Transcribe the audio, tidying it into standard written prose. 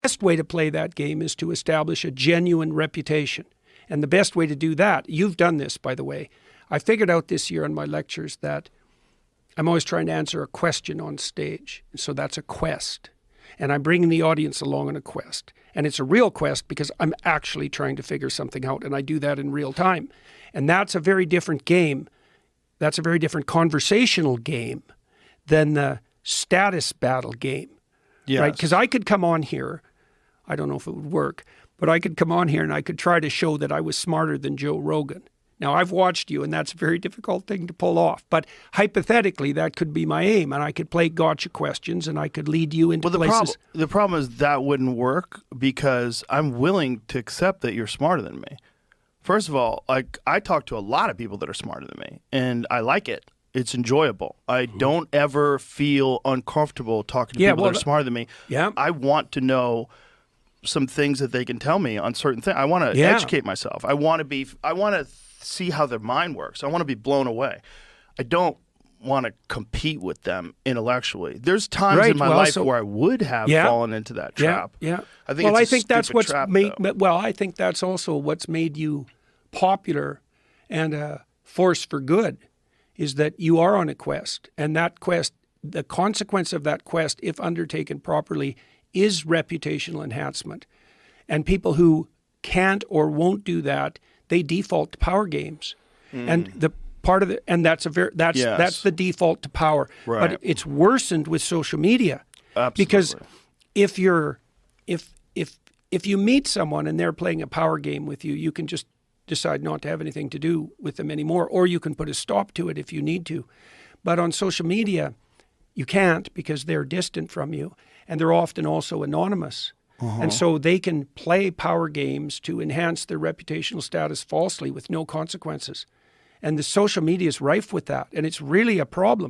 best way to play that game is to establish a genuine reputation. And the best way to do that, you've done this, by the way. I figured out this year in my lectures that I'm always trying to answer a question on stage. So that's a quest. And I'm bringing the audience along on a quest. And it's a real quest because I'm actually trying to figure something out. And I do that in real time. And that's a very different game. That's a very different conversational game than the status battle game. Yes. Right? Because I could come on here, I don't know if it would work, but I could come on here and I could try to show that I was smarter than Joe Rogan. Now, I've watched you, and that's a very difficult thing to pull off. But hypothetically, that could be my aim, and I could play gotcha questions, and I could lead you into places. The problem is that wouldn't work because I'm willing to accept that you're smarter than me. First of all, I talk to a lot of people that are smarter than me, and I like it. It's enjoyable. I don't ever feel uncomfortable talking to people that are smarter than me. Yeah. I want to know some things that they can tell me on certain things. I want to educate myself. I want to see how their mind works. I want to be blown away. I don't want to compete with them intellectually. There's times in my life where I would have fallen into that trap. Yeah. I think that's what's made. Well, I think that's also what's made you popular and a force for good, is that you are on a quest, and that quest, the consequence of that quest, if undertaken properly, is reputational enhancement. And people who can't or won't do that, they default to power games. And the part of the that's the default to power. Right. But it's worsened with social media. Absolutely. Because if you meet someone and they're playing a power game with you, you can just decide not to have anything to do with them anymore, or you can put a stop to it if you need to. But on social media, you can't, because they're distant from you, and they're often also anonymous. And so they can play power games to enhance their reputational status falsely with no consequences. And the social media is rife with that, and it's really a problem.